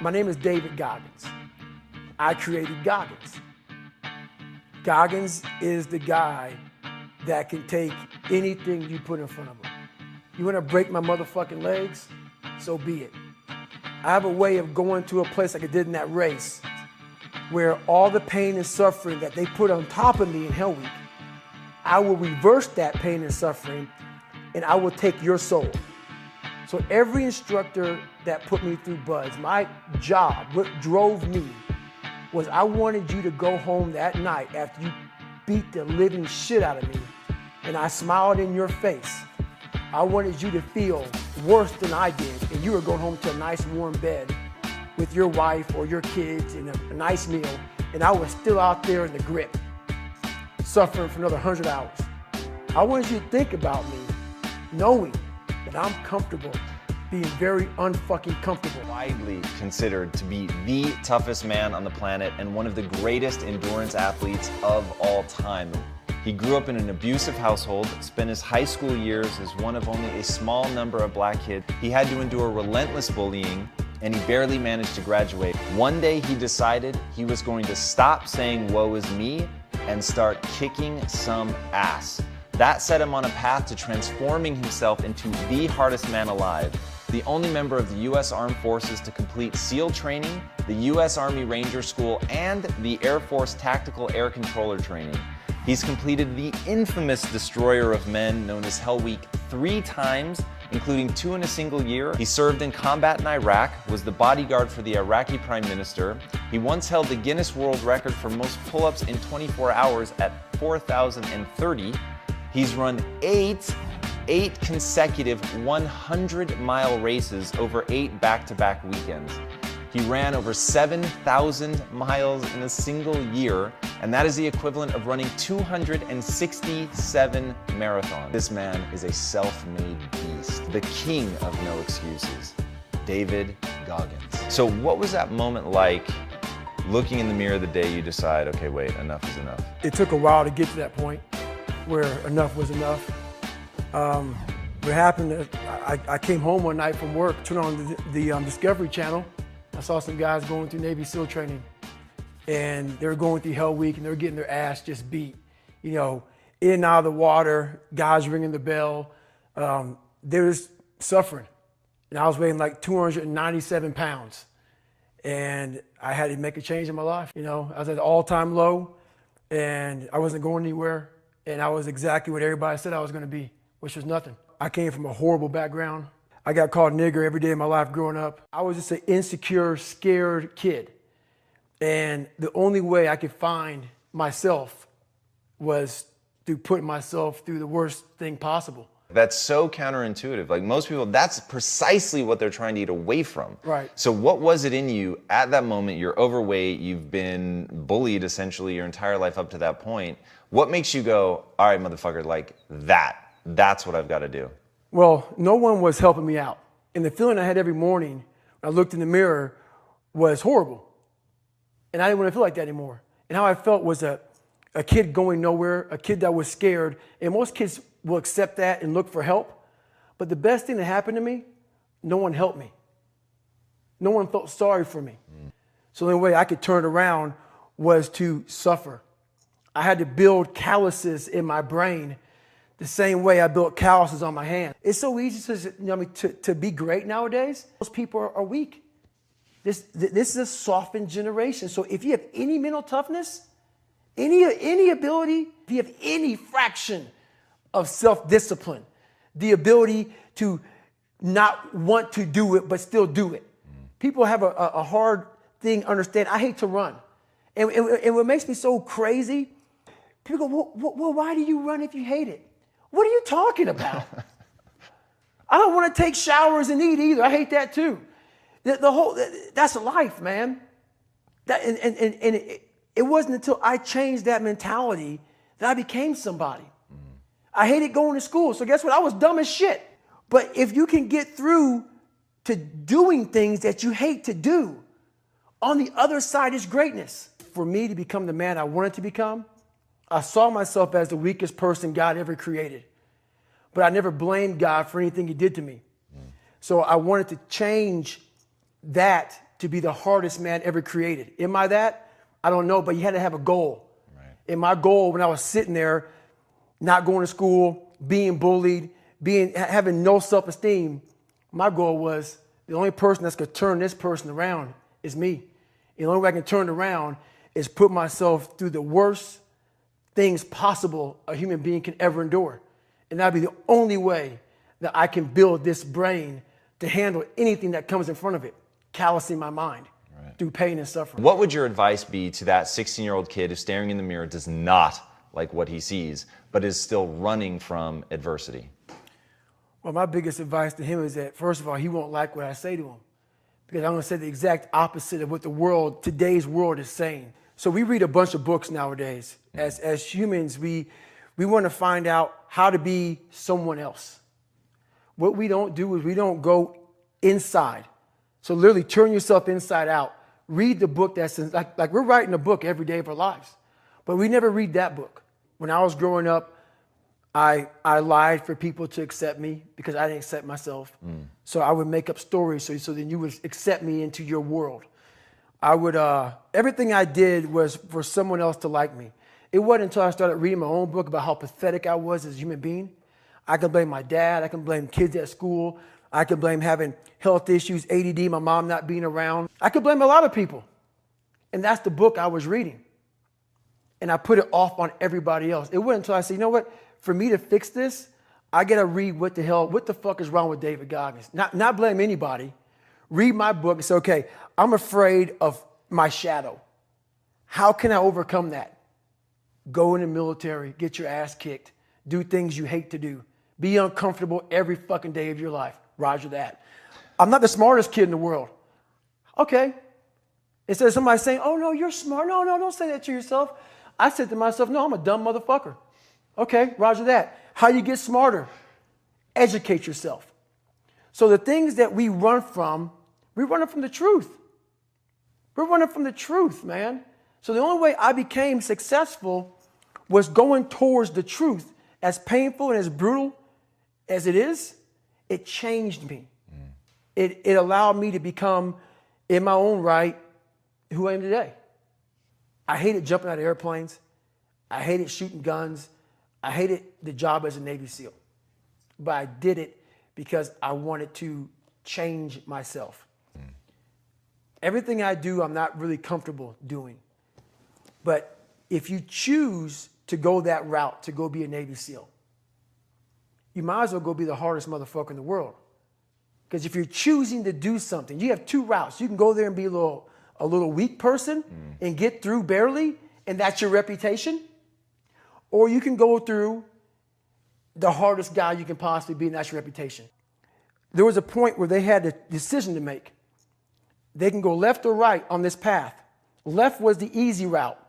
My name is David Goggins. I created Goggins. Goggins is the guy that can take anything you put in front of him. You want to break my motherfucking legs? So be it. I have a way of going to a place like I did in that race where all the pain and suffering that they put on top of me in Hell Week, I will reverse that pain and suffering and I will take your soul. So every instructor that put me through BUD/S, my job, what drove me, was I wanted you to go home that night after you beat the living shit out of me and I smiled in your face. I wanted you to feel worse than I did and you were going home to a nice warm bed with your wife or your kids and a nice meal and I was still out there in the grip, suffering for another 100 hours. I wanted you to think about me knowing that I'm comfortable being very unfucking comfortable. Widely considered to be the toughest man on the planet and one of the greatest endurance athletes of all time. He grew up in an abusive household, spent his high school years as one of only a small number of black kids. He had to endure relentless bullying and he barely managed to graduate. One day he decided he was going to stop saying woe is me and start kicking some ass. That set him on a path to transforming himself into the hardest man alive. The only member of the U.S. Armed Forces to complete SEAL training, the U.S. Army Ranger School, and the Air Force Tactical Air Controller training. He's completed the infamous Destroyer of Men, known as Hell Week, 3 times, including 2 in a single year. He served in combat in Iraq, was the bodyguard for the Iraqi Prime Minister. He once held the Guinness World Record for most pull-ups in 24 hours at 4,030. He's run 8 consecutive 100-mile races over 8 back-to-back weekends. He ran over 7,000 miles in a single year, and that is the equivalent of running 267 marathons. This man is a self-made beast, the king of no excuses, David Goggins. So what was that moment like, looking in the mirror the day you decide, okay, wait, enough is enough? It took a while to get to that point where enough was enough. What happened, I came home one night from work, turned on the Discovery Channel. I saw some guys going through Navy SEAL training and they were going through Hell Week and they were getting their ass just beat. You know, in and out of the water, guys ringing the bell. They were just suffering. And I was weighing like 297 pounds. And I had to make a change in my life. You know, I was at an all-time low and I wasn't going anywhere. And I was exactly what everybody said I was going to be, which was nothing. I came from a horrible background. I got called nigger every day of my life growing up. I was just an insecure, scared kid. And the only way I could find myself was through putting myself through the worst thing possible. That's so counterintuitive. Like most people, that's precisely what they're trying to get away from. Right. So what was it in you at that moment? You're overweight, you've been bullied essentially your entire life up to that point. What makes you go, all right, motherfucker, like that's what I've got to do? Well, no one was helping me out. And the feeling I had every morning when I looked in the mirror was horrible. And I didn't want to feel like that anymore. And how I felt was a kid going nowhere, a kid that was scared. And most kids will accept that and look for help. But the best thing that happened to me, no one helped me. No one felt sorry for me. So the only way I could turn it around was to suffer. I had to build calluses in my brain the same way I built calluses on my hand. It's so easy to be great nowadays. Most people are weak. This is a softened generation. So if you have any mental toughness, any ability, if you have any fraction of self-discipline, the ability to not want to do it but still do it. People have a hard thing understand. I hate to run. And what makes me so crazy, people go, well, why do you run if you hate it? What are you talking about? I don't want to take showers and eat either. I hate that too. That's life, man. It wasn't until I changed that mentality that I became somebody. I hated going to school. So guess what? I was dumb as shit. But if you can get through to doing things that you hate to do, on the other side is greatness. For me to become the man I wanted to become, I saw myself as the weakest person God ever created. But I never blamed God for anything he did to me. So I wanted to change that to be the hardest man ever created. Am I that? I don't know, but you had to have a goal. Right. And my goal when I was sitting there, not going to school, being bullied, having no self-esteem, my goal was the only person that's going to turn this person around is me. And the only way I can turn it around is put myself through the worst things possible a human being can ever endure. And that'd be the only way that I can build this brain to handle anything that comes in front of it, callousing my mind through pain and suffering. What would your advice be to that 16-year-old kid who's staring in the mirror, does not like what he sees, but is still running from adversity? Well, my biggest advice to him is that, first of all, he won't like what I say to him, because I'm going to say the exact opposite of what the world, today's world, is saying. So we read a bunch of books nowadays. As humans, we want to find out how to be someone else. What we don't do is we don't go inside. So literally turn yourself inside out. Read the book that's like we're writing a book every day of our lives, but we never read that book. When I was growing up, I lied for people to accept me because I didn't accept myself. So I would make up stories so then you would accept me into your world. I would, everything I did was for someone else to like me. It wasn't until I started reading my own book about how pathetic I was as a human being. I can blame my dad. I can blame kids at school. I can blame having health issues, ADD, my mom not being around. I could blame a lot of people. And that's the book I was reading. And I put it off on everybody else. It wasn't until I said, you know what? For me to fix this, I got to read what the fuck is wrong with David Goggins. Not blame anybody. Read my book and say, okay, I'm afraid of my shadow. How can I overcome that? Go in the military, get your ass kicked, do things you hate to do, be uncomfortable every fucking day of your life. Roger that. I'm not the smartest kid in the world. Okay. Instead of somebody saying, oh no, you're smart. No, don't say that to yourself. I said to myself, no, I'm a dumb motherfucker. Okay, roger that. How you get smarter? Educate yourself. So the things that we run from the truth. We're running from the truth, man. So the only way I became successful was going towards the truth. As painful and as brutal as it is, it changed me. It allowed me to become, in my own right, who I am today. I hated jumping out of airplanes. I hated shooting guns. I hated the job as a Navy SEAL. But I did it because I wanted to change myself. Everything I do, I'm not really comfortable doing. But if you choose to go that route, to go be a Navy SEAL, you might as well go be the hardest motherfucker in the world. Because if you're choosing to do something, you have two routes. You can go there and be a little weak person and get through barely, and that's your reputation. Or you can go through the hardest guy you can possibly be, and that's your reputation. There was a point where they had a decision to make. They can go left or right on this path. Left was the easy route.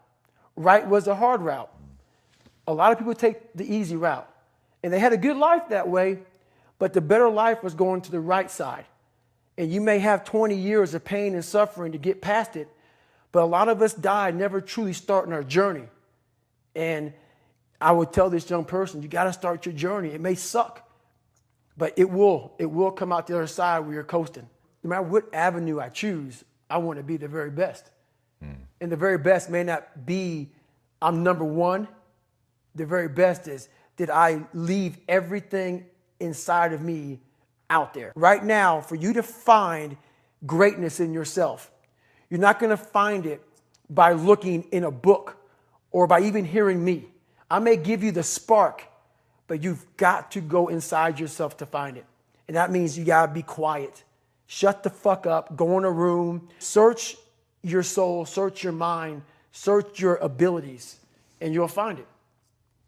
Right was the hard route. A lot of people take the easy route. And they had a good life that way, but the better life was going to the right side. And you may have 20 years of pain and suffering to get past it, but a lot of us die never truly starting our journey. And I would tell this young person, you got to start your journey. It may suck, but it will come out the other side where you're coasting. No matter what avenue I choose, I want to be the very best. And the very best may not be I'm number one. The very best is, did I leave everything inside of me out there? Right now, for you to find greatness in yourself, you're not going to find it by looking in a book or by even hearing me. I may give you the spark, but you've got to go inside yourself to find it. And that means you got to be quiet. Shut the fuck up. Go in a room. Search your soul. Search your mind. Search your abilities, and you'll find it.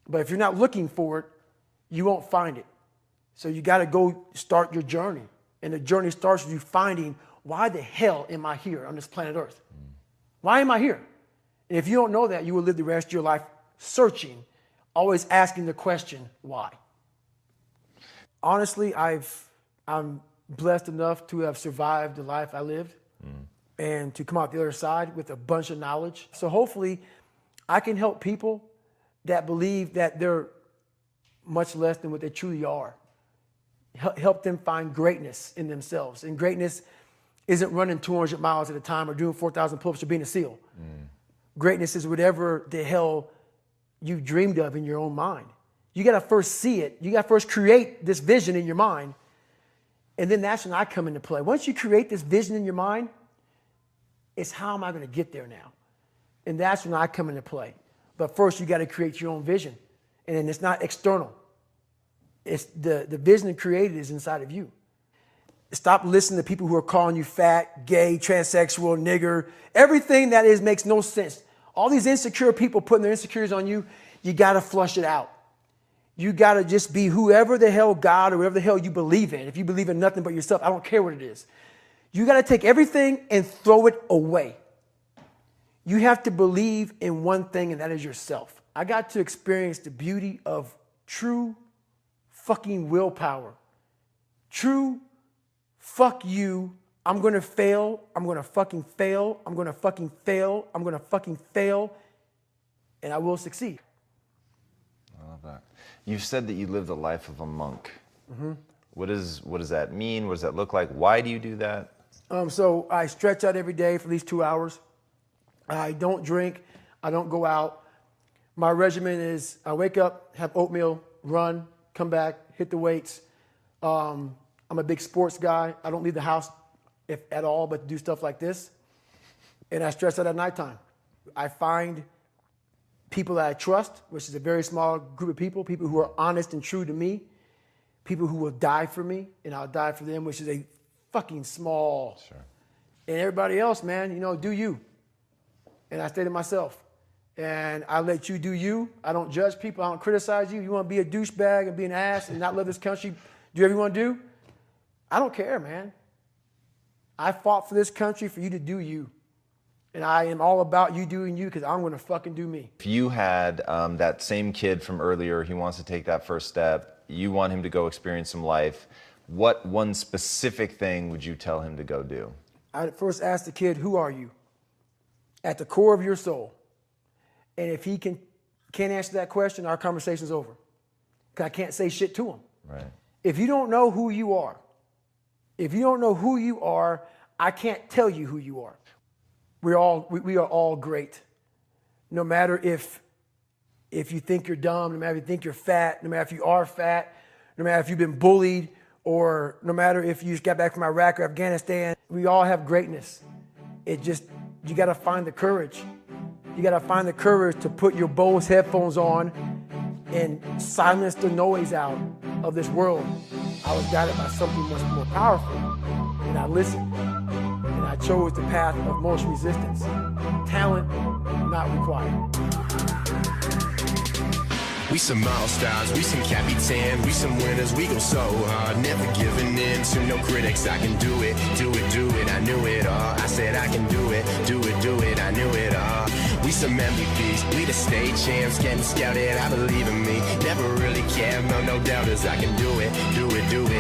But if you're not looking for it, you won't find it. So you got to go start your journey. And the journey starts with you finding, why the hell am I here on this planet Earth? Why am I here? And if you don't know that, you will live the rest of your life searching, always asking the question, why? Honestly, I'm blessed enough to have survived the life I lived and to come out the other side with a bunch of knowledge. So hopefully I can help people that believe that they're much less than what they truly are. Help them find greatness in themselves. And greatness isn't running 200 miles at a time or doing 4,000 pull-ups or being a SEAL. Greatness is whatever the hell you dreamed of in your own mind. You got to first see it. You got to first create this vision in your mind. And then that's when I come into play. Once you create this vision in your mind, it's how am I going to get there now? And that's when I come into play. But first, you got to create your own vision. And then it's not external. It's the vision created is inside of you. Stop listening to people who are calling you fat, gay, transsexual, nigger. Everything that is makes no sense. All these insecure people putting their insecurities on you, you got to flush it out. You got to just be whoever the hell God or whatever the hell you believe in. If you believe in nothing but yourself, I don't care what it is. You got to take everything and throw it away. You have to believe in one thing, and that is yourself. I got to experience the beauty of true fucking willpower. True fuck you. I'm going to fail. I'm going to fucking fail. I'm going to fucking fail. I'm going to fucking fail. And I will succeed. I love that. You've said that you live the life of a monk. What does that mean? What does that look like? Why do you do that? So I stretch out every day for at least 2 hours. I don't drink. I don't go out. My regimen is I wake up, have oatmeal, run, come back, hit the weights. I'm a big sports guy. I don't leave the house if at all, but to do stuff like this. And I stretch out at nighttime. I find people that I trust, which is a very small group of people who are honest and true to me, people who will die for me, and I'll die for them, which is a fucking small. Sure. And everybody else, man, you know, do you. And I stay to myself. And I let you do you. I don't judge people. I don't criticize you. You want to be a douchebag and be an ass and not love this country, do whatever you want to do? I don't care, man. I fought for this country for you to do you. And I am all about you doing you because I'm going to fucking do me. If you had that same kid from earlier, he wants to take that first step, you want him to go experience some life, what one specific thing would you tell him to go do? I'd first ask the kid, who are you? At the core of your soul. And if he can't answer that question, our conversation's over. Because I can't say shit to him. Right. If you don't know who you are, I can't tell you who you are. We are all great. No matter if you think you're dumb, no matter if you think you're fat, no matter if you are fat, no matter if you've been bullied, or no matter if you just got back from Iraq or Afghanistan, we all have greatness. You gotta find the courage. You gotta find the courage to put your Bose headphones on and silence the noise out of this world. I was guided by something much more powerful, and I listened. And I chose the path of most resistance. Talent not required. We some all-stars, we some capitan, we some winners, we go so hard, never giving in to no critics. I can do it, I knew it all. I said I can do it, I knew it all. We some MVPs, we the state champs, getting scouted, I believe in me. Never really cared, no doubters, I can do it,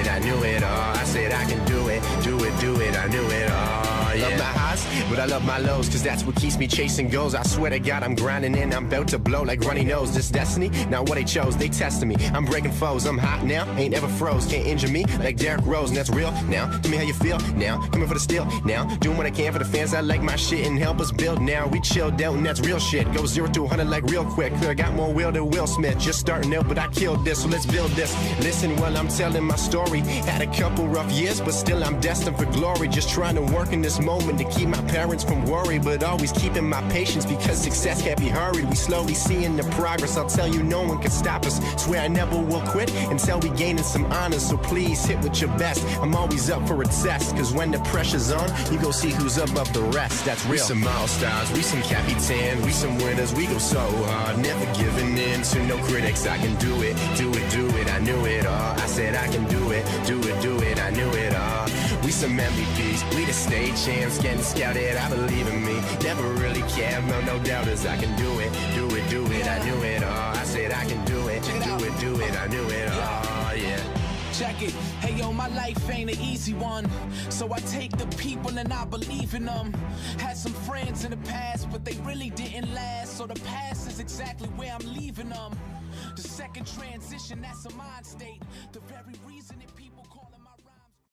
I knew it all. I said I can do it, I knew it all. Yeah. Love my highs, but I love my lows, cause that's what keeps me chasing goals. I swear to God, I'm grinding and I'm about to blow like runny nose. This destiny, not what they chose, they tested me. I'm breaking foes, I'm hot now, ain't ever froze. Can't injure me like Derrick Rose, and that's real now. Tell me how you feel now, coming for the steal now. Doing what I can for the fans, I like my shit and help us build now. We chilled out and that's real shit. Go 0 to 100 like real quick. I got more will than Will Smith, just starting out, but I killed this, so let's build this. Listen while I'm telling my story. Had a couple rough years, but still I'm destined for glory. Just trying to work in this moment to keep my parents from worry, but always keeping my patience because success can't be hurried. We slowly seeing the progress. I'll tell you, no one can stop us. Swear I never will quit until we gaining some honors. So please hit with your best. I'm always up for a test, cause when the pressure's on, you go see who's above the rest. That's real. We some all-stars, we some capitan, we some winners, we go so hard, never giving in to no critics. I can do it, I knew it all. I said I can do it, I knew it all. We some MVPs, we the state champs, getting scouted, I believe in me. Never really cared, no doubters, I can do it, I knew it all. I said I can do it, I knew it all, yeah. Check it, hey yo, my life ain't an easy one, so I take the people and I believe in them. Had some friends in the past, but they really didn't last, so the past is exactly where I'm leaving them. The second transition, that's a mind state, the very reason it